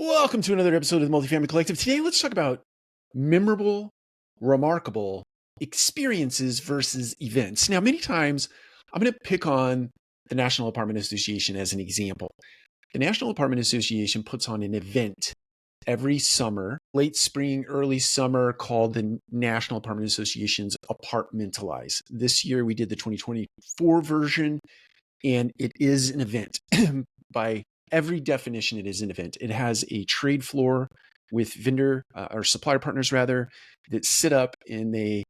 Welcome to another episode of the Multifamily Collective. Today, let's talk about memorable, remarkable experiences versus events. Now, many times I'm going to pick on the National Apartment Association as an example. The National Apartment Association puts on an event every summer, late spring, early summer, called the National Apartment Association's Apartmentalize. This year, we did the 2024 version, and it is an event. By every definition, it is an event. It has a trade floor with vendor or supplier partners, rather, that sit up and they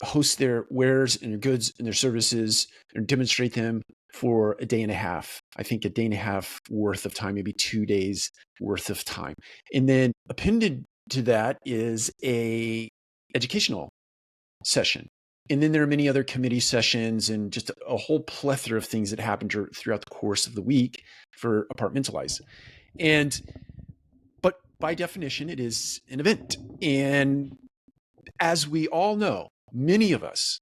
host their wares and their goods and their services and demonstrate them for a day and a half. I think a day and a half worth of time, maybe 2 days worth of time. And then appended to that is a educational session. And then there are many other committee sessions and just a whole plethora of things that happen throughout the course of the week for Apartmentalize. But by definition, it is an event. And as we all know, many of us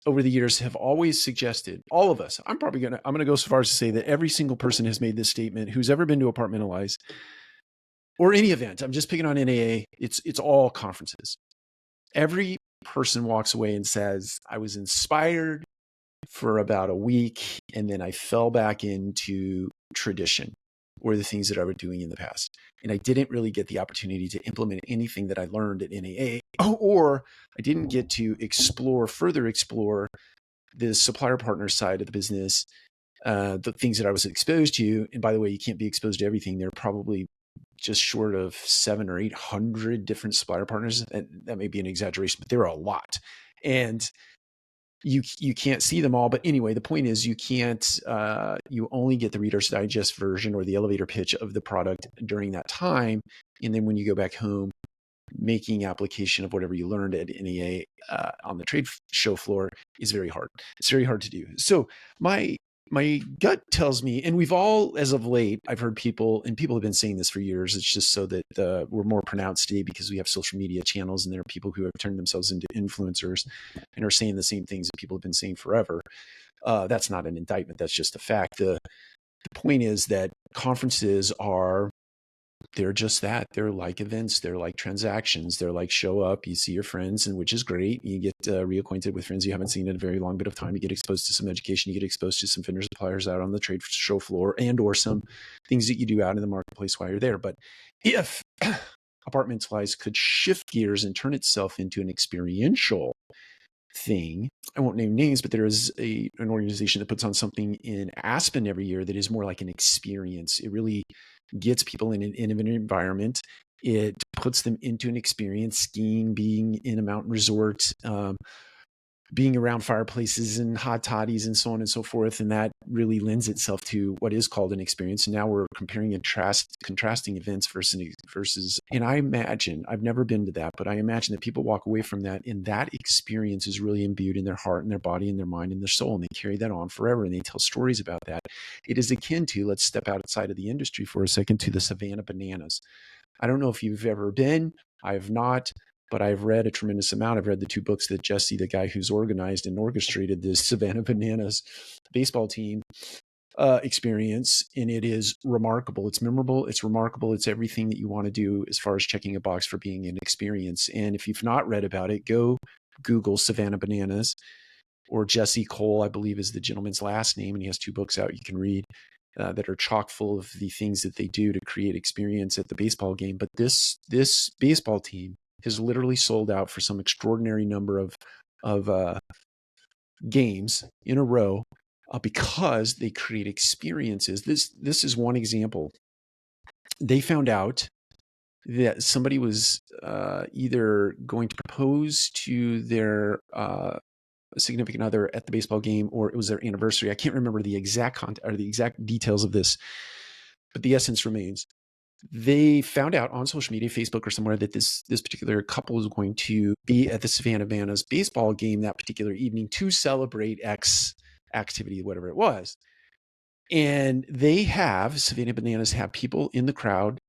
over the years have always suggested, all of us, I'm going to go so far as to say that every single person has made this statement who's ever been to Apartmentalize or any event. I'm just picking on NAA. It's all conferences. Every person walks away and says, I was inspired for about a week, and then I fell back into tradition or the things that I was doing in the past. And I didn't really get the opportunity to implement anything that I learned at NAA, or I didn't get to further explore the supplier partner side of the business, the things that I was exposed to. And by the way, you can't be exposed to everything. They're probably just short of 700 or 800 different supplier partners. And that may be an exaggeration, but there are a lot. And you can't see them all. But anyway, the point is you only get the Reader's Digest version or the elevator pitch of the product during that time. And then when you go back home, making application of whatever you learned at NEA on the trade show floor is very hard. It's very hard to do. So my gut tells me, and we've all, as of late, I've heard people, and people have been saying this for years, it's just so that we're more pronounced today because we have social media channels and there are people who have turned themselves into influencers and are saying the same things that people have been saying forever. That's not an indictment. That's just a fact. The point is that conferences they're just that. They're like events. They're like transactions. They're like show up, you see your friends, and which is great. You get reacquainted with friends you haven't seen in a very long bit of time. You get exposed to some education. You get exposed to some vendor suppliers out on the trade show floor or some things that you do out in the marketplace while you're there. But if Apartmentalize could shift gears and turn itself into an experiential thing, I won't name names, but there is an organization that puts on something in Aspen every year that is more like an experience. It really gets people in an intimate environment. It puts them into an experience, skiing, being in a mountain resort, being around fireplaces and hot toddies and so on and so forth. And that really lends itself to what is called an experience. And now we're comparing and contrasting events versus, and I imagine, I've never been to that, but I imagine that people walk away from that and that experience is really imbued in their heart and their body and their mind and their soul. And they carry that on forever. And they tell stories about that. It is akin to, let's step outside of the industry for a second, to the Savannah Bananas. I don't know if you've ever been. I have not. But I've read a tremendous amount. I've read the 2 books that Jesse, the guy who's organized and orchestrated this Savannah Bananas baseball team experience, and it is remarkable. It's memorable. It's remarkable. It's everything that you want to do as far as checking a box for being an experience. And if you've not read about it, go Google Savannah Bananas, or Jesse Cole, I believe is the gentleman's last name, and he has 2 books out you can read that are chock full of the things that they do to create experience at the baseball game. But this baseball team has literally sold out for some extraordinary number of games in a row because they create experiences. This is one example. They found out that somebody was either going to propose to their significant other at the baseball game, or it was their anniversary. I can't remember the exact the exact details of this, but the essence remains. They found out on social media, Facebook or somewhere, that this particular couple was going to be at the Savannah Bananas baseball game that particular evening to celebrate X activity, whatever it was. And Savannah Bananas have people in the crowd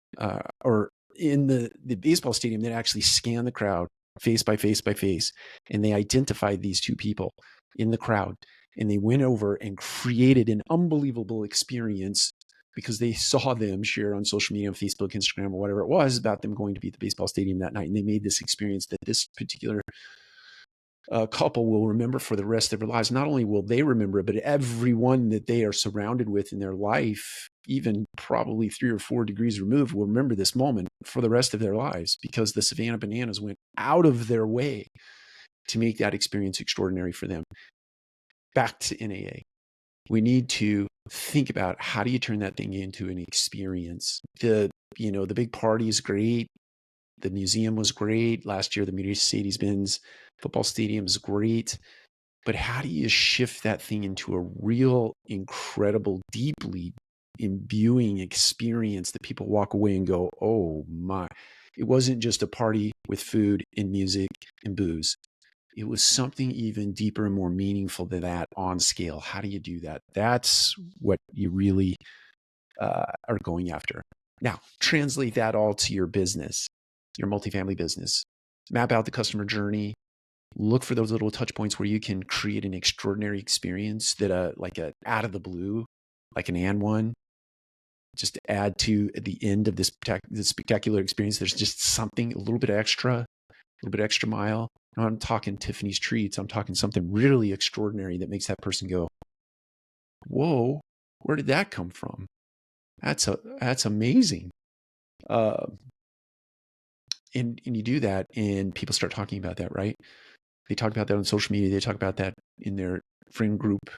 or in the baseball stadium that actually scan the crowd face by face by face. And they identified these 2 people in the crowd. And they went over and created an unbelievable experience because they saw them share on social media, on Facebook, Instagram, or whatever it was, about them going to be at the baseball stadium that night. And they made this experience that this particular couple will remember for the rest of their lives. Not only will they remember it, but everyone that they are surrounded with in their life, even probably 3 or 4 degrees removed, will remember this moment for the rest of their lives, because the Savannah Bananas went out of their way to make that experience extraordinary for them. Back to NAA. We need to think about, how do you turn that thing into an experience? The big party is great. The museum was great. Last year, the Mercedes-Benz football stadium is great. But how do you shift that thing into a real, incredible, deeply imbuing experience that people walk away and go, oh my, it wasn't just a party with food and music and booze. It was something even deeper and more meaningful than that on scale. How do you do that? That's what you really are going after. Now, translate that all to your business, your multifamily business. Map out the customer journey. Look for those little touch points where you can create an extraordinary experience that, like a out of the blue, like an and one, just to add to at the end of this spectacular experience. There's just something, a little bit extra mile. I'm not talking Tiffany's treats. I'm talking something really extraordinary that makes that person go, whoa, where did that come from? That's amazing. And you do that, and people start talking about that, right? They talk about that on social media. They talk about that in their friend group,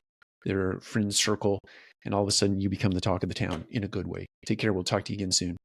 their friend circle, and all of a sudden you become the talk of the town in a good way. Take care. We'll talk to you again soon.